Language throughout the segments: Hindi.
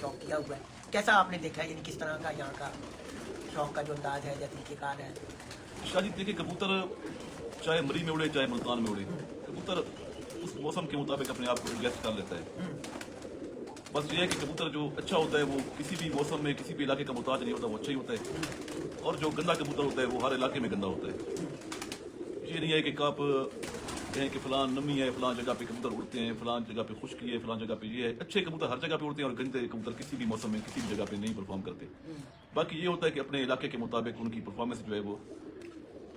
शौक किया हुआ है, कैसा आपने देखा है, यानी किस तरह का यहाँ का शौक का जो अंदाज है या तरीक़ेकार है? शादी देखिए, कबूतर चाहे मरी में उड़े चाहे मुल्तान में उड़े, कबूतर उस मौसम के मुताबिक अपने आप को एडजस्ट कर लेता है। बस ये है कि कबूतर जो अच्छा होता है वो किसी भी मौसम में किसी भी इलाके का मुताज नहीं होता, वो अच्छा ही होता है। और जो गंदा कबूतर होता है वो हर इलाके में गंदा होता है। ये नहीं है कि आप कहें कि फलां नमी है, फलां जगह पे कबूतर उड़ते हैं, फलां जगह पे खुश्की है, फलां जगह पे ये है। अच्छे कबूतर हर जगह पे उड़ते हैं और गंदे कबूतर किसी भी मौसम में किसी भी जगह पे नहीं परफॉर्म करते। बाकी ये होता है कि अपने इलाके के मुताबिक उनकी परफॉर्मेंस जो है वो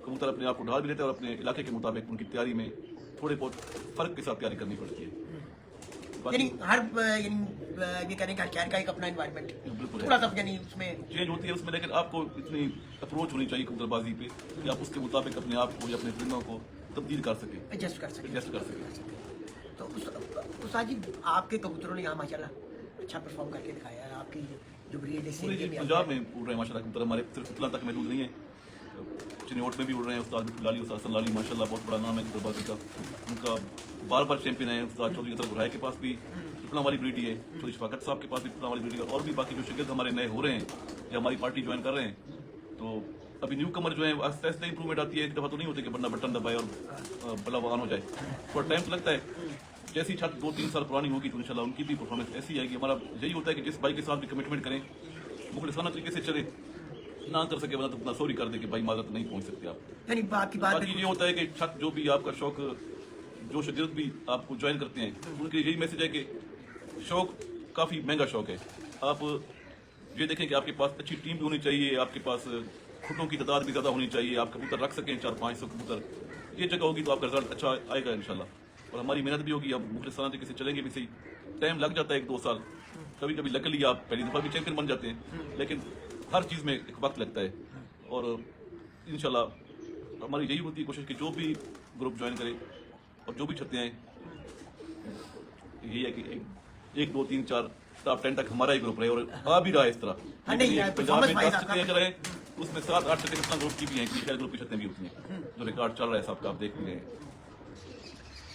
कबूतर अपने आप को ढाल भी लेते हैं और अपने इलाके के मुताबिक उनकी तैयारी में थोड़े बहुत फर्क के साथ तैयारी करनी पड़ती है। यानी हर यानी ये कहने का शहर का एक अपना एनवायरनमेंट बिल्कुल थोड़ा सा यानी उसमें चेंज होती है उसमें, लेकिन आपको इतनी अप्रोच होनी चाहिए कबूतरबाजी पे कि आप उसके मुताबिक अपने आप को या अपने परिंदों को तब्दील कर सकें, एडजस्ट कर सकें। तो उस्ताद जी, आपके कबूतरों ने यहाँ माशाल्लाह अच्छा परफॉर्म करके दिखाया है। आपकी जो ब्रीड है पंजाब में उड़ रहे हैं माशाल्लाह कबूतर, हमारे सिर्फ इतना तक महदूद नहीं है, चिन्नौट में भी उड़ रहे हैं। उस्ताद लाली, उस्ताद सलाली माशाल्लाह बहुत बड़ा नाम है कबूतरबाजी का, उनका बार बार चैंपियन है। उस्ताद चौधरी असर बुराई के पास भी इतना वाली ब्रीड है, चौधरी शफाकत साहब के पास भी इतना वाली ब्रीड है। और भी बाकी जो शिगिर्द हमारे नए हो रहे हैं या हमारी पार्टी ज्वाइन कर रहे हैं, तो अभी न्यू कमर जो है आस्ते आस्ते इंप्रूवमेंट आती है। एक दफ़ा तो नहीं होती कि बंदा बटन दबाए और बलावान हो जाए, थोड़ा टाइम तो लगता है। जैसी छत 2-3 साल पुरानी होगी तो इंशाल्लाह उनकी भी परफॉर्मेंस ऐसी आएगी। हमारा यही होता है कि जिस भाई के साथ भी कमिटमेंट करें, मुखलिसाना तरीके से चले, ना कर सके बंदा तो अपना सॉरी कर दे कि भाई माजरत नहीं पहुंच सकते आप। यानी बाकी ये होता है कि छत जो भी आपका शौक, जो शागिर्द भी आपको ज्वाइन करते हैं, उनके लिए यही मैसेज है कि शौक काफ़ी महंगा शौक है। आप ये देखें कि आपके पास अच्छी टीम भी होनी चाहिए, आपके पास खुटों की तादाद भी ज़्यादा होनी चाहिए, आप कबूतर रख सकें 400-500 कबूतर, ये जगह होगी तो आपका रिजल्ट अच्छा आएगा इंशाल्लाह। और हमारी मेहनत भी होगी, हम मुखलिसाना तरीके से चलेंगे भी सही। टाइम लग जाता है 1-2 साल, कभी कभी लकली आप पहली दफ़ा भी चैंपियन बन जाते हैं, लेकिन हर चीज़ में एक वक्त लगता है। और इंशाल्लाह हमारी यही होती है कोशिश कि जो भी ग्रुप ज्वाइन करे और जो भी छतें हैं, यही है कि 1, 2, 3, 4 टॉप 10 तक हमारा ही ग्रुप रहे और आ भी रहा है इस तरह। पंजाब में 10 छतें कर रहे हैं, उसमें 7-8 छतें कितना ग्रुप की भी हैं, कि ग्रुप की छतें भी होती हैं, जो रिकॉर्ड चल रहा है सबका, आप देख रहे हैं।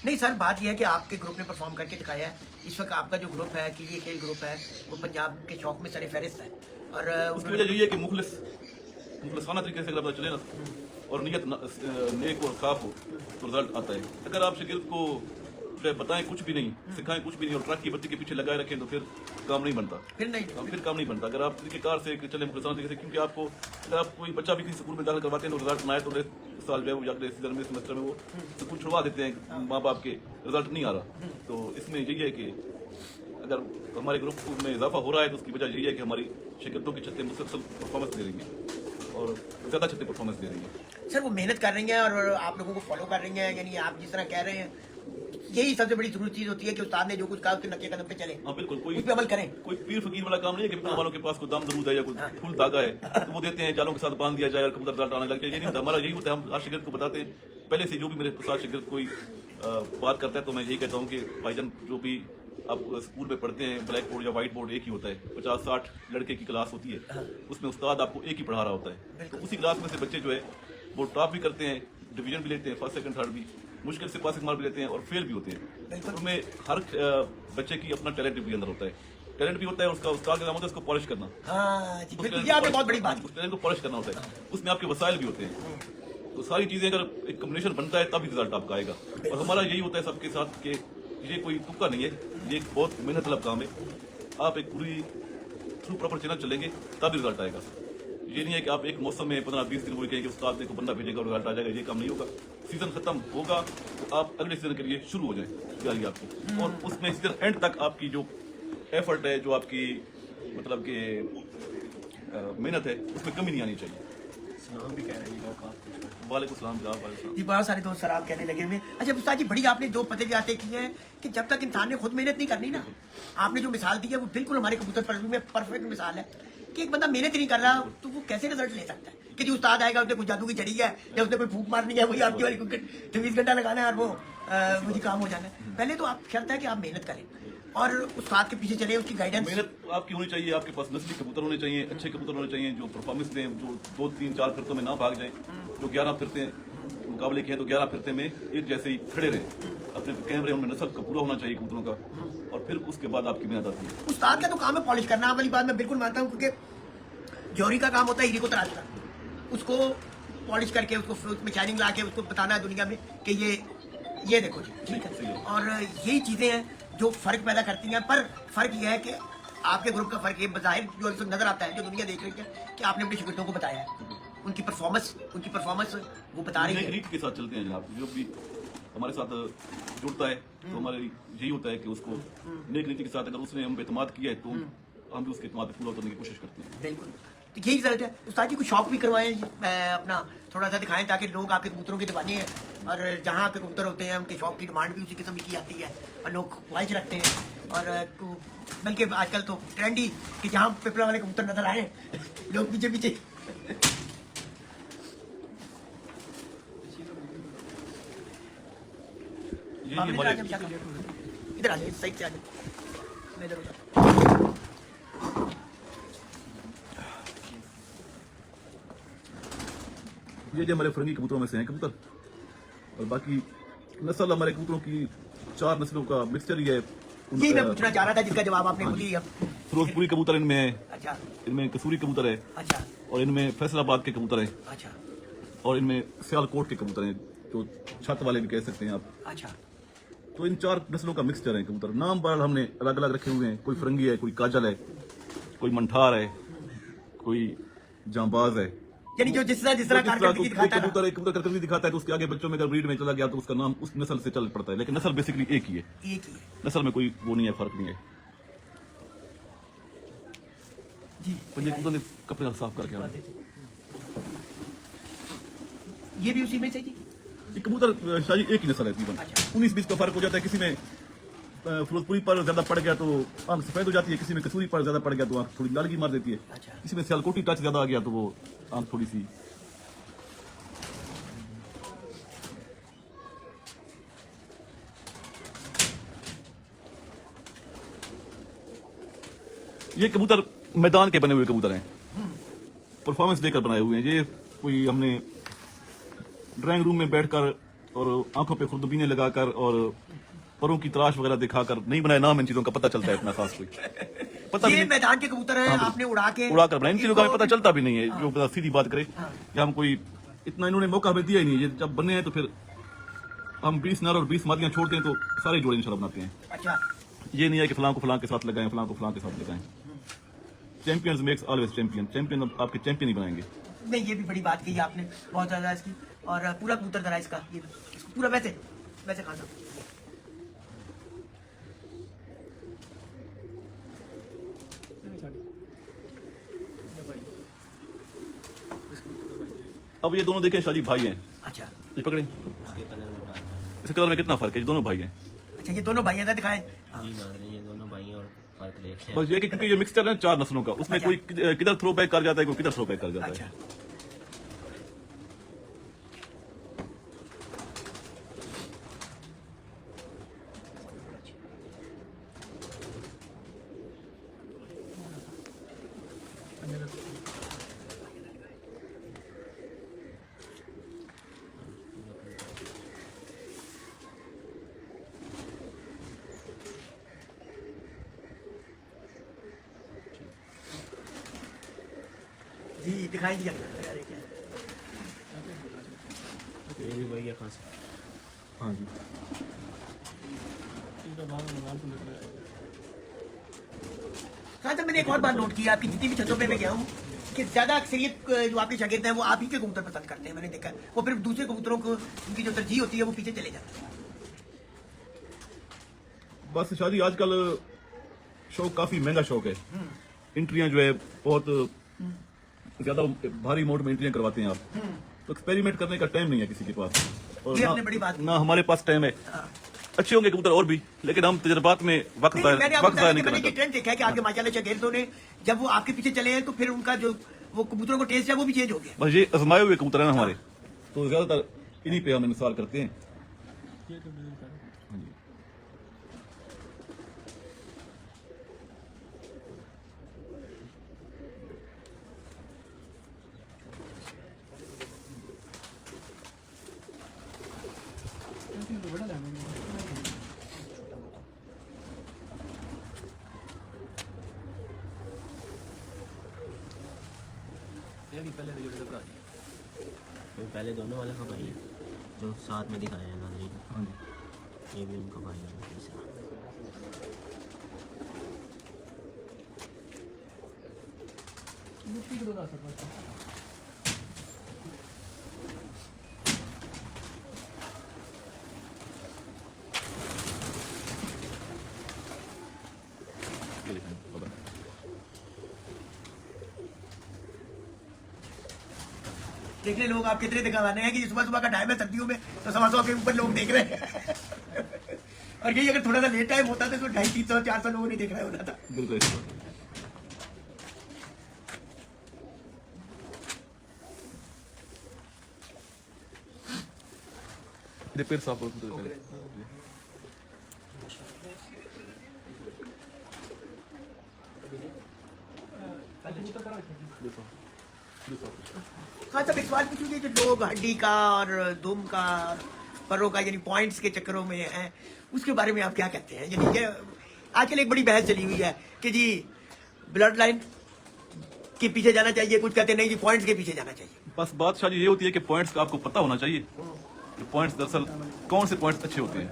नहीं सर, बात यह है कि आपके ग्रुप ने परफॉर्म करके दिखाया है। इस वक्त आपका जो ग्रुप है, कि ये खेल ग्रुप है, वो पंजाब के शौक में सरे फहरिस्त है। और उसकी वजह यही है कि मुखलिसाना तरीके से अगर चले ना और नीयत नेक और साफ हो तो रिजल्ट आता है। अगर आप शागिर्द को बताएं कुछ भी नहीं, सिखाएं कुछ भी नहीं और ट्रक की बत्ती के पीछे लगाए रखें तो फिर काम नहीं बनता, फिर काम नहीं बनता। अगर आप तरीकेकार से चले मुखलिसाना तरीके से, क्योंकि आपको अगर आप कोई बच्चा भी किसी स्कूल में दाखिल करवाते हैं तो रिजल्ट ना आए तो अगले साल जो है या अगले सीजन में सेमेस्टर में वो स्कूल छुड़वा देते हैं, माँ बाप के रिजल्ट नहीं आ रहा। तो इसमें यही है कि अगर हमारे ग्रुप में इजाफा हो रहा है तो उसकी वजह यही है कि हमारी शागिर्दों की छतें मुसलसल परफॉर्मेंस दे रही हैं और ज़्यादा छतें परफॉर्मेंस दे रही हैं। सर वो मेहनत कर रही हैं और आप लोगों को फॉलो कर रही हैं, यानी आप जिस तरह कह रहे हैं, यही सबसे बड़ी जरूरी चीज होती है कि उस्ताद ने जो कुछ कहा उसके नक्शे कदम पे चले। हाँ बिल्कुल, कोई उस पे अमल करें। कोई पीर फकीर वाला काम नहीं है कि बिना वालों के पास कोई दाम दरूद है या कोई फूल धागा है तो वो देते हैं, जालों के साथ बांध दिया जाए और कबूतर रिजल्ट आने लग जाए। ये नहीं होता, हमारा यही होता है, हम हर शागिर्द को बताते हैं पहले से। जो भी मेरे साथ शागिर्द कोई बात करता है तो मैं यही कहता हूँ कि भाईजान जो भी आप स्कूल में पढ़ते हैं, ब्लैक बोर्ड या व्हाइट बोर्ड एक ही होता है, 50-60 लड़के की क्लास होती है, उसमें उस्ताद आपको एक ही पढ़ा रहा होता है। तो उसी क्लास में से बच्चे जो है वो टॉप भी करते हैं, डिवीजन भी लेते हैं, फर्स्ट सेकंड थर्ड भी, मुश्किल से पासिंग मार्क भी लेते हैं और फेल भी होते हैं। तो उसमें हर बच्चे की अपना टैलेंट भी अंदर होता है, टैलेंट भी होता है, उसका उस्ताद का काम होता है उसको पॉलिश करना। बहुत बड़ी बात, उस टैलेंट को पॉलिश करना होता है, उसमें आपके वसाइल भी होते हैं। तो सारी चीजें अगर एक कॉम्बिनेशन बनता है तभी रिजल्ट आपका आएगा। और हमारा यही होता है सबके साथ कि ये कोई तुक्का नहीं है, ये एक बहुत मेहनत वाला काम है। आप एक पूरी थ्रू प्रॉपर चैनल चलेंगे तभी रिजल्ट आएगा। ये नहीं है कि आप एक मौसम में 15-20 दिन वो कहेंगे उस्ताद देखो बंदा भेजेगा और रिजल्ट आ जाएगा, ये काम नहीं होगा। सीजन खत्म होगा तो आप अगले सीजन के लिए शुरू हो जाए तैयारी आपकी, और उसमें सीजन एंड तक आपकी जो एफर्ट है, जो आपकी मतलब कि मेहनत है, उसमें कमी नहीं आनी चाहिए। सलाम भी कह रहे हैं। वालेकुम सलाम जनाब। जी बहुत सारे दोस्त शराब कहने लगे हुए। अच्छा उस्ताद जी, बड़ी आपने दो पते भी आते किए हैं कि जब तक इंसान ने खुद मेहनत नहीं करनी ना, आपने जो मिसाल दी है वो बिल्कुल हमारे कबूतर परवरिश में परफेक्ट मिसाल है कि एक बंदा मेहनत ही नहीं कर रहा तो वो कैसे रिजल्ट ले सकता है। कि जो उस्ताद आएगा उसने कुछ जादू की चढ़ी है या उसने कोई फूक मारनी है, वही आपकी वाली 24 घंटा लगाना है और वो मुझे काम हो जाना है। पहले तो आप शर्त है कि आप मेहनत करें और उस्ताद के पीछे चले, उसकी गाइडेंस। मेहनत आपकी होनी चाहिए, आपके पास नस्ली कबूतर होने चाहिए, अच्छे कबूतर होने चाहिए जो परफॉर्मेंस दें, जो 2-3-4 फिरतों में ना भाग जाएं, जो 11 फिरते मुकाबले के हैं तो 11 फिरते में एक जैसे ही खड़े रहें। अपने कैमरे में नस्ल का पूरा होना चाहिए कबूतरों का, और फिर उसके बाद आपकी मेहनत आती है। उस्ताद का तो काम है पॉलिश करना, वाली बात मैं बिल्कुल मानता हूँ, क्योंकि जौहरी का काम होता है हीरे को तराशना, उसको पॉलिश करके उसको उसमें शाइनिंग ला के उसको बताना है दुनिया में कि ये देखो जी, ठीक है। और यही चीज़ें हैं जो फ़र्क पैदा करती हैं। पर फ़र्क यह है कि आपके ग्रुप का फ़र्क ये बज़ाहिर जो नज़र आता है, जो दुनिया देख रही है, कि आपने अपने शिगिर्दों को बताया है, उनकी परफॉर्मेंस वो बता रही नई है। रीति के साथ चलते हैं जनाब। जो भी हमारे साथ जुड़ता है तो हमारे यही होता है कि उसको नेक नीति के साथ अगर उसने हम पे एतमाद किया है तो हम भी उसके एतमाद पे पूरा करने की कोशिश करते हैं। बिल्कुल, तो यही जरूरत है। उस्ताद जी कुछ शौक भी करवाएं, अपना थोड़ा सा दिखाएं, ताकि लोग आपके कबूतरों के दीवाने हैं, और जहाँ आपके कबूतर होते हैं उनके शौक की डिमांड भी उसी किस्म की आती है, और लोग ख्वाहिश रखते हैं। और बल्कि आजकल तो ट्रेंड ही कि जहाँ पिपला वाले कबूतर नजर आए लोग पीछे पीछे। ये इधर हमारे आ जाइए, सही से आ जाइए, मैं इधर उधर। ये जो हमारे फरंगी कबूतरों में से हैं कबूतर, और बाकी नस्ल हमारे कबूतरों की 4 नस्लों का मिक्सचर ही है। यही मैं पूछना चाह रहा था, जिसका जवाब आपने खुद ही अब। फिरोजपुरी कबूतर इनमें है, अच्छा इनमें कसूरी कबूतर है, अच्छा और इनमें फैसलाबाद के कबूतर हैं, अच्छा और इनमें सियालकोट के कबूतर हैं, जो छत वाले भी कह सकते हैं आप। अच्छा तो इन 4 नस्लों का मिक्सचर है कबूतर। नाम बहरहाल हमने अलग अलग रखे हुए हैं, कोई फरंगी है, कोई काजल है, कोई मंठार है, कोई जांबाज है। यानी जो जिस तरह जिस तरह कारकर्दगी दिखाता है ना। कबूतर करकर्दगी दिखाता है तो उसके आगे बच्चों में अगर ब्रीड में चला गया तो उसका नाम उस नस्ल से चल पड़ता है, लेकिन नस्ल बेसिकली एक ही है। एक ही है नस्ल में कोई वो नहीं है, फर्क नहीं है। जी। तो ये कबूतर ने कपड़े साफ करके आ रहे हैं। ये भी उसी में से जी। ये कबूतर शाही एक ही नस्ल है तकरीबन। अच्छा। 19-20 का फर्क हो जाता है। किसी में फिरोजपुरी पर ज्यादा पड़ गया तो आंख सफेद हो जाती है, किसी में कसूरी पर ज्यादा पड़ गया तो आंख थोड़ी लालगी मार देती है, अच्छा। किसी में सियालकोटी टच ज्यादा आ गया तो वो आंख थोड़ी सी। ये कबूतर मैदान के बने हुए कबूतर हैं, परफॉर्मेंस देकर बनाए हुए हैं। ये कोई हमने ड्राइंग रूम में बैठकर और आंखों पे खुर्दबीने लगाकर और परों की तराश वगैरह दिखाकर नहीं बनाए। नाम इन चीजों का पता चलता है इतना खास कोई पता ये भी मैदान के कबूतर है, आपने उड़ा कर बनाए। इन चीजों का हमें पता चलता भी नहीं है, जो बता सीधी बात करे कि हम कोई इतना इन्होंने मौका हमें दिया ही नहीं। ये जब बने हैं तो फिर हम 20 नर और 20 मादियां छोड़ते हैं तो सारे जोड़े इंशाल्लाह बनाते हैं। अच्छा ये नहीं है कि फलां को फलां के साथ लगाएं, फलां को फलां के साथ लगाएं। Champions makes always champion. Champion आपके चैंपियन ही बनाएंगे। नहीं, ये भी बड़ी बात कही आपने, बहुत ज्यादा इसकी। और पूरा कबूतर जरा इसका, ये इसको पूरा वैसे वैसे खाना। अब ये दोनों देखें शाजी भाई हैं, अच्छा ये पकड़े इस कलर में कितना फर्क है। ये दोनों भाई हैं। अच्छा, ये दोनों भाइयों का दिखाएं। जी मादरी ये दोनों भाई हैं और फर्क देखें। बस ये कि क्योंकि ये मिक्सचर है 4 नस्लों का, उसमें अच्छा। कोई किधर थ्रो बैक कर जाता है, कोई किधर थ्रो बैक कर जाता अच्छा है। जी, दिखाई दिया। ये भी वही है खास। हाँ जी। हाँ, तो मैंने एक और बात नोट की, आपकी जितनी भी छतों पे मैं गया हूँ, कि ज्यादा अक्सरियत जो आपके शागिर्द हैं वो आप ही के कबूतर पसंद करते हैं। मैंने देखा है वो फिर दूसरे कबूतरों को उनकी जो तरजीह होती है वो पीछे चले जाते हैं। बस शादी आजकल शौक काफी महंगा शौक है। एंट्रियां जो है बहुत ज्यादा भारी अमाउंट में एंट्रियां करवाते हैं आप, तो एक्सपेरिमेंट करने का टाइम नहीं है किसी के पास, और ये आपने बड़ी बात की। ना हमारे पास टाइम है। अच्छे होंगे कबूतर और भी, लेकिन हम तजर्बात में वक्त मैंने आपको जाया बताया नहीं कि मैंने करना ये ट्रेंड देखा है कि आपके माशाल्लाह शागिर्दों ने जब वो आपके पीछे चले हैं तो फिर उनका जो वो कबूतरों को टेस्ट है वो भी चेंज हो गया। बस ये आजमाए हुए कबूतर है ना हमारे, तो ज्यादातर इन्हीं पे हम इंतजार करते हैं। हाँ जी। तो पहले दोनों वाले का भाई है जो साथ में दिखाया है नाजरीन। हाँ जी। ये भी उनका भाई है तीसरा। ये देखें, बाबा। देख ले लोग आप कितने दिखावाने हैं कि सुबह सुबह का टाइम है सर्दियों में तो 100 के ऊपर लोग देख रहे हैं और यही अगर थोड़ा सा लेट टाइम होता था तो 250 300 लोग नहीं देख रहे होता था। बिल्कुल ऐसी बात है। ये पैर साफ करो, कबूतर के पैर। हाँ सब एक सवाल पूछूंगे जो लोग हड्डी का और दुम का और परों का यानी पॉइंट्स के चक्करों में हैं उसके बारे में आप क्या कहते हैं? यानी ये आजकल एक बड़ी बहस चली हुई है कि जी ब्लड लाइन के पीछे जाना चाहिए, कुछ कहते नहीं जी पॉइंट्स के पीछे जाना चाहिए। बस बात शायद ये होती है कि पॉइंट्स का आपको पता होना चाहिए कि पॉइंट्स दरअसल कौन से पॉइंट्स अच्छे होते हैं,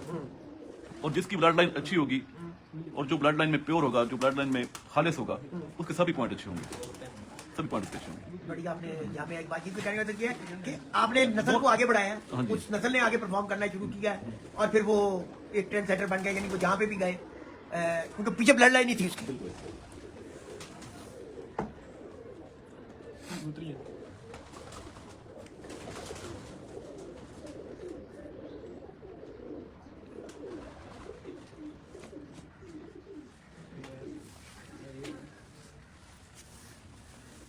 और जिसकी ब्लड लाइन अच्छी होगी और जो ब्लड लाइन में प्योर होगा, जो ब्लड लाइन में खालिस होगा, उसके सभी पॉइंट अच्छे होंगे, सभी पॉइंट अच्छे होंगे। बढ़िया। आपने यहाँ पे एक बातचीत भी करने का तो किया है कि आपने नस्ल को आगे बढ़ाया हाँ है, जी। उस नस्ल ने आगे परफॉर्म करना शुरू किया है और फिर वो एक ट्रेंड सेटर बन गए, यानी वो जहाँ पे भी गए क्योंकि पीछे ब्लड लाइन ही थी उसकी।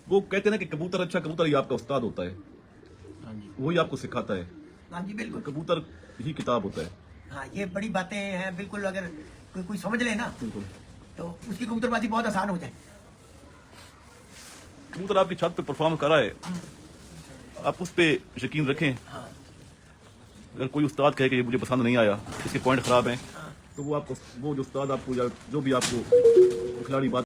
वो कहते हैं ना कि कबूतर अच्छा कबूतर ही आपका उस्ताद होता है, हाँ जी। वही आपको सिखाता है। हाँ जी बिल्कुल। कबूतर ही किताब होता है। हाँ ये बड़ी बातें हैं बिल्कुल। अगर कोई समझ ले ना बिल्कुल। तो उसकी कबूतरबाजी बहुत आसान हो जाए। कबूतर आपकी छत पे परफॉर्म करा है, आप उस पे यकीन रखें। हाँ अगर कोई उस्ताद कहे कि ये मुझे पसंद नहीं आया, इसके पॉइंट खराब हैं, हाँ। तो वो आपको, वो जो उस्ताद आपको या जो भी आपको खिलाड़ी बात